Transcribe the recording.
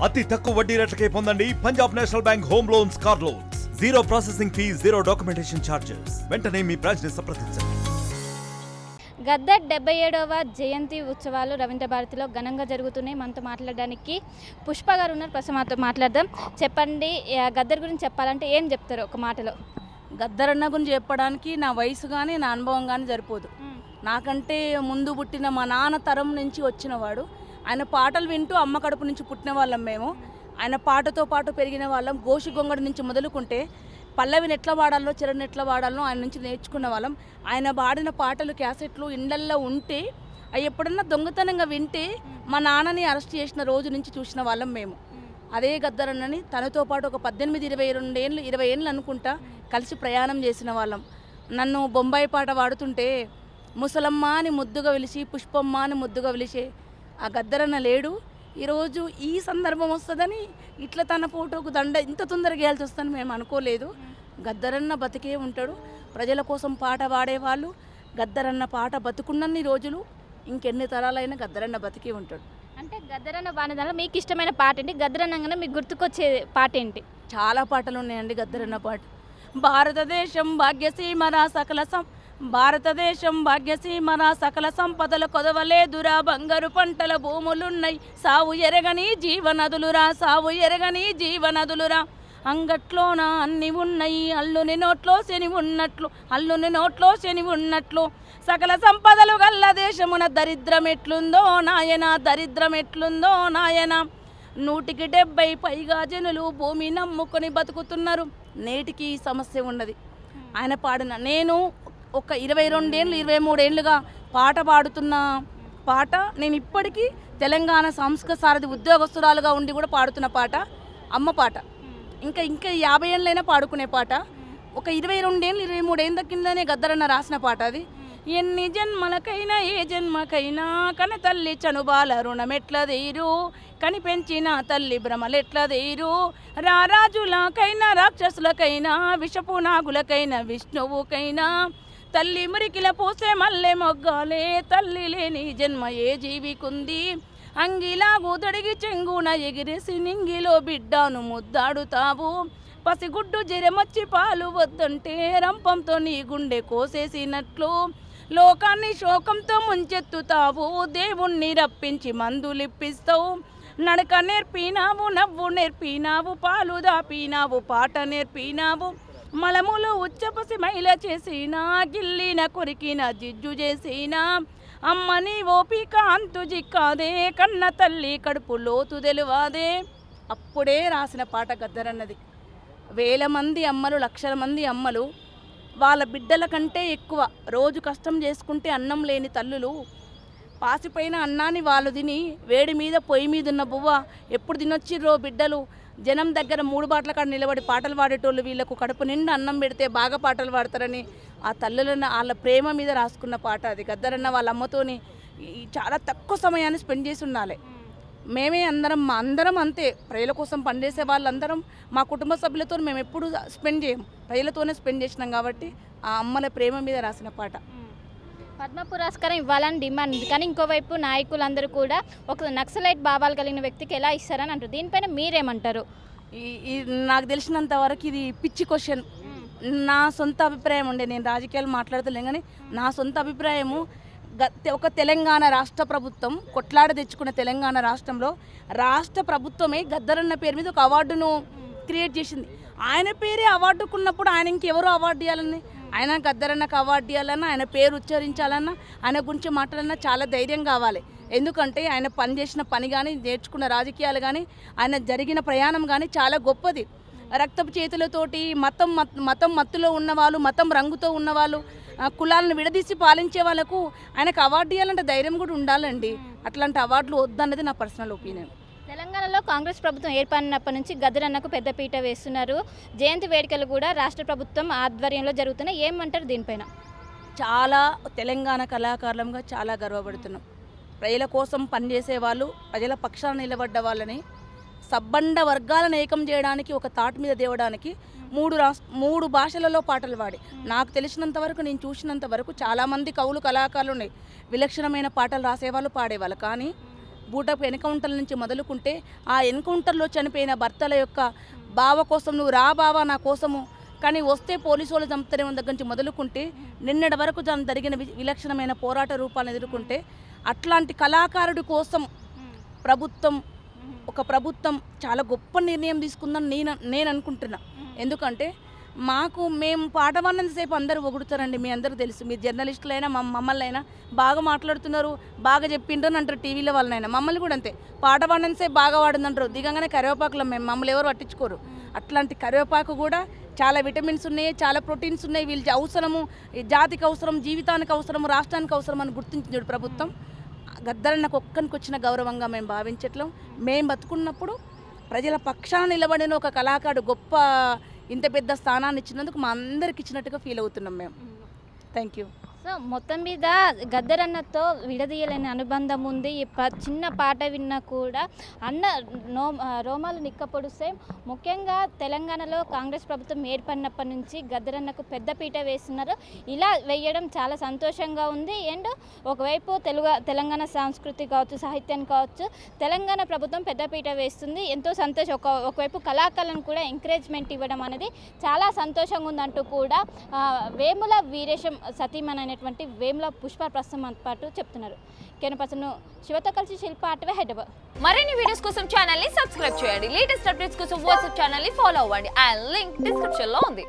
అతి తక్కువ వడ్డీ రేట్లకే పొందండి Punjab national bank home loans, car loans. Zero processing fee, zero documentation charges. వెంటనే మీ బ్రాంచ్ ని సంప్రదించండి. గద్దర్ 77వ జయంతి ఉత్సవాలు రవీంద్ర భారతిలో ఘనంగా జరుగుతున్నాయి. మనతో మాట్లాడడానికి పుష్ప గారు ఉన్నారు. ప్రస్తుతం మనతో మాట్లాడదాం. చెప్పండి, గద్దర్ గురించి చెప్పాలంటే ఏం చెప్తారు ఒక మాటలో? గద్దర్ అన్న గురించి చెప్పడానికి నా వయసు కానీ నా అనుభవం కానీ సరిపోదు. నాకంటే ముందు పుట్టిన మా నాన్న తరం నుంచి వచ్చినవాడు. ఆయన పాటలు వింటూ అమ్మ కడుపు నుంచి పుట్టిన వాళ్ళం మేము. ఆయన పాటతో పాటు పెరిగిన వాళ్ళం. గోషి గొంగడి నుంచి మొదలుకుంటే పల్లవిని ఎట్లా వాడాలో, చరణ్ ఎట్లా వాడాలో ఆయన నుంచి నేర్చుకున్న వాళ్ళం. ఆయన పాడిన పాటలు క్యాసెట్లు ఇండ్లల్లో ఉంటే అవి ఎప్పుడన్నా దొంగతనంగా వింటే మా నాన్నని అరెస్ట్ చేసిన రోజు నుంచి చూసిన వాళ్ళం మేము. అదే గద్దర్ అన్నని తనతో పాటు ఒక 18-22 ఏళ్ళు అనుకుంటా కలిసి ప్రయాణం చేసిన వాళ్ళం. నన్ను బొంబాయి పాట పాడుతుంటే ముసలమ్మ అని ముద్దుగా పిలిచి, పుష్పమ్మ అని ముద్దుగా పిలిచే ఆ గద్దరన్న లేడు. ఈరోజు ఈ సందర్భం వస్తుందని ఇట్లా తన ఫోటోకు దండ ఇంత తొందరగా వేయాల్సి వస్తుందని మేము అనుకోలేదు. గద్దరన్న బతికే ఉంటాడు. ప్రజల కోసం పాట పాడేవాళ్ళు గద్దరన్న పాట బతుకున్నన్ని రోజులు ఇంకెన్ని తరాలైనా గద్దరన్న బతికే ఉంటాడు. అంటే గద్దరన్న బాణదాలో మీకు ఇష్టమైన పాట ఏంటి? గద్దరన్నగానే మీకు గుర్తుకొచ్చే పాట ఏంటి? చాలా పాటలు ఉన్నాయండి గద్దరన్న పాట. భారతదేశం భాగ్యసీమరా భారతదేశం భాగ్యసీమరా సకల సంపదల కొదవలేదురా, బంగారు పంటల భూములున్నాయి, సావు ఎరగని జీవనదులురా, సావు ఎరగని జీవనదులురా, అంగట్లోన అన్ని ఉన్నాయి, అల్లుని నోట్లో శని ఉన్నట్లు, అల్లుని నోట్లో శని ఉన్నట్లు, సకల సంపదలు గల్ల దేశమున దరిద్రం ఎట్లుందో నాయన, దరిద్రం ఎట్లుందో నాయన. 170 పైగా జనులు భూమి నమ్ముకొని బతుకుతున్నారు. నేటికి ఈ సమస్య ఉన్నది. ఆయన పాడిన నేను ఒక 22-23 ఏళ్ళుగా పాట పాడుతున్న పాట, నేను ఇప్పటికీ తెలంగాణ సాంస్కృతిక సారథి ఉద్యోగస్తురాలుగా ఉండి కూడా పాడుతున్న పాట అమ్మ పాట. ఇంకా 50 ఏళ్ళైనా పాడుకునే పాట. ఒక 22-23 ఏళ్ళ కిందనే గద్దరన్న రాసిన పాట అది. ఎన్ని జన్మలకైనా ఏ జన్మకైనా కన తల్లి చనుబాల రుణమెట్ల తీరు, కని పెంచిన తల్లి భ్రమలెట్ల తీరు, రారాజులకైనా రాక్షసులకైనా విషపు నాగులకైనా విష్ణువుకైనా తల్లి మురికిల పోసే మల్లె మొగ్గాలే, తల్లి లేని జన్మ ఏ జీవికుంది, అంగిలాగు తొడిగి చెంగున ఎగిరేసి నింగిలో బిడ్డను ముద్దాడుతావు, పసిగుడ్డు జరమొచ్చి పాలు వద్దంటే రంపంతో నీ గుండె కోసేసినట్లు, లోకాన్ని శోకంతో ముంచెత్తుతావు, దేవుణ్ణి రప్పించి మందులిప్పిస్తావు, నడక నేర్పినావు, నవ్వు నేర్పినావు, పాలు దాపినావు, పాట నేర్పినావు, మలములు ఉచ్చపసి మైల చేసినా, గిల్లిన కొరికిన జిజ్జు చేసినా, అమ్మని ఓపిక అంతు జిక్కాదే, కన్న తల్లి కడుపు లోతు తెలువాదే. అప్పుడే రాసిన పాట గద్దరన్నది. 1000 మంది అమ్మలు, లక్షల మంది అమ్మలు వాళ్ళ బిడ్డల కంటే ఎక్కువ రోజు కష్టం చేసుకుంటే అన్నం లేని తల్లులు పాసిపోయిన అన్నాన్ని వాళ్ళు తిని వేడి మీద పొయ్యి మీద ఉన్న బువ్వ ఎప్పుడు తినొచ్చిర్రో బిడ్డలు జనం దగ్గర 3 బాటల కాడ నిలబడి పాటలు పాడేటోళ్ళు వీళ్ళకు కడుపు నిండా అన్నం పెడితే బాగా పాటలు పాడతారని ఆ తల్లులను వాళ్ళ ప్రేమ మీద రాసుకున్న పాట అది. గద్దరన్న వాళ్ళ అమ్మతోని చాలా తక్కువ సమయాన్ని స్పెండ్ చేసి ఉండాలి. మేమే అందరం అంతే, ప్రజల కోసం పనిచేసే వాళ్ళందరం మా కుటుంబ సభ్యులతో మేము ఎప్పుడు స్పెండ్ చేయము, ప్రజలతోనే స్పెండ్ చేసినాం కాబట్టి ఆ అమ్మల ప్రేమ మీద రాసిన పాట. పద్మ పురస్కారం ఇవ్వాలని డిమాండ్ ఉంది, కానీ ఇంకోవైపు నాయకులందరూ కూడా ఒక నక్సలైట్ భావాలు కలిగిన వ్యక్తికి ఎలా ఇస్తారని అంటారు. దీనిపైన మీరేమంటారు? నాకు తెలిసినంత వరకు ఇది పిచ్చి క్వశ్చన్. నా సొంత అభిప్రాయం ఉండే, నేను రాజకీయాలు మాట్లాడతలేను, కానీ నా సొంత అభిప్రాయము ఒక తెలంగాణ రాష్ట్ర ప్రభుత్వం కొట్లాడ తెచ్చుకున్న తెలంగాణ రాష్ట్రంలో రాష్ట్ర ప్రభుత్వమే గద్దరన్న పేరు మీద ఒక అవార్డును క్రియేట్ చేసింది. ఆయన పేరే అవార్డుకున్నప్పుడు ఆయన ఇంకెవరు అవార్డు ఇవ్వాలని? ఆయన గద్దరన్నకు అవార్డు ఇవ్వాలన్నా, ఆయన పేరు ఉచ్చరించాలన్నా, ఆయన గురించి మాట్లాడాలన్నా చాలా ధైర్యం కావాలి. ఎందుకంటే ఆయన పనిచేసిన పని కానీ, నేర్చుకున్న రాజకీయాలు కానీ, ఆయన జరిగిన ప్రయాణం కానీ చాలా గొప్పది. రక్తపు చేతులతోటి మతం మత్తులో ఉన్నవాళ్ళు, మతం రంగుతో ఉన్నవాళ్ళు, కులాలను విడదీసి పాలించే వాళ్ళకు ఆయనకు అవార్డు ఇవ్వాలంటే ధైర్యం కూడా ఉండాలండి. అట్లాంటి అవార్డులు వద్దన్నది నా పర్సనల్ ఒపీనియన్. తెలంగాణలో కాంగ్రెస్ ప్రభుత్వం ఏర్పడినప్పటి నుంచి గద్దరన్నకు పెద్దపీట వేస్తున్నారు. జయంతి వేడుకలు కూడా రాష్ట్ర ప్రభుత్వం ఆధ్వర్యంలో జరుగుతున్నాయి. ఏమంటారు దీనిపైన? చాలా తెలంగాణ కళాకారులంగా చాలా గర్వపడుతున్నాం. ప్రజల కోసం పనిచేసే వాళ్ళు, ప్రజల పక్షాన నిలబడ్డ వాళ్ళని సబ్బండ వర్గాలను ఏకం చేయడానికి, ఒక తాటి మీద తేవడానికి 3 భాషలలో పాటలు పాడి, నాకు తెలిసినంత వరకు, నేను చూసినంత వరకు చాలామంది కవులు కళాకారులు ఉన్నాయి, విలక్షణమైన పాటలు రాసేవాళ్ళు, పాడేవాళ్ళు. కానీ బూటపు ఎన్కౌంటర్ల నుంచి మొదలుకుంటే ఆ ఎన్కౌంటర్లో చనిపోయిన భర్తల యొక్క బావ కోసం నువ్వు రా బావా నా కోసము కానీ వస్తే పోలీసు వాళ్ళు చంపుతారేమో దగ్గర నుంచి మొదలుకుంటే నిన్నటి వరకు జరిగిన విలక్షణమైన పోరాట రూపాలను ఎదుర్కొంటే అట్లాంటి కళాకారుడి కోసం ప్రభుత్వం చాలా గొప్ప నిర్ణయం తీసుకుందని నేను అనుకుంటున్నా. ఎందుకంటే మేము పాట పాడినంతసేపు అందరూ పొగుడుతారండి. మీ అందరూ తెలుసు, మీ జర్నలిస్టులైనా మమ్మల్ని అయినా బాగా మాట్లాడుతున్నారు, బాగా చెప్పిండ్రు అని అంటారు టీవీలో వాళ్ళనైనా. మమ్మల్ని కూడా అంతే, పాట పాడినంతసేపు బాగా పాడిందంటారు, దిగంగానే కరివేపాకులో మమ్మల్ని ఎవరు పట్టించుకోరు. అట్లాంటి కరివేపాకు కూడా చాలా విటమిన్స్ ఉన్నాయి, చాలా ప్రోటీన్స్ ఉన్నాయి, వీళ్ళ అవసరము, జాతికి అవసరం, జీవితానికి అవసరం, రాష్ట్రానికి అవసరం అని గుర్తించింది ప్రభుత్వం. గద్దరన్నకు ఒక్కరికి వచ్చిన గౌరవంగా మేము భావించట్లేం. మేము బతుకున్నప్పుడు ప్రజల పక్షాన నిలబడిన ఒక కళాకారుడు గొప్ప ఇంత పెద్ద స్థానాన్ని ఇచ్చినందుకు మా అందరికి ఇచ్చినట్టుగా ఫీల్ అవుతున్నాం మేము. Thank you. సో మొత్తం మీద గద్దరన్నతో విడదీయలేని అనుబంధం ఉంది. ఈ చిన్న పాట విన్నా కూడా అన్న రోమాలు నిక్కపొడిస్తే. ముఖ్యంగా తెలంగాణలో కాంగ్రెస్ ప్రభుత్వం ఏర్పడినప్పటి నుంచి గద్దరన్నకు పెద్దపీట వేస్తున్నారు. ఇలా వేయడం చాలా సంతోషంగా ఉంది. అండ్ ఒకవైపు తెలంగాణ సంస్కృతి కావచ్చు, సాహిత్యాన్ని కావచ్చు, తెలంగాణ ప్రభుత్వం పెద్దపీట వేస్తుంది. ఎంతో సంతోషం. ఒకవైపు కళాకారులను కూడా ఎంకరేజ్మెంట్ ఇవ్వడం అనేది చాలా సంతోషంగా ఉందంటూ కూడా వేముల వీరేశం సతీమణి అనేటువంటి వేముల పుష్ప ప్రస్తుతం పాటు చెప్తున్నారు. కేనపర్సన్ శివతో కలిసి శిల్ప ఆటవే హైదరాబాద్. మరిన్ని వీడియోస్ కోసం ఛానల్ ని సబ్స్క్రైబ్ చేయండి. లేటెస్ట్ అప్డేట్స్ కోసం వాట్సాప్ ఛానల్ ని ఫాలో అవ్వండి. ఆ లింక్ డిస్క్రిప్షన్ లో ఉంది.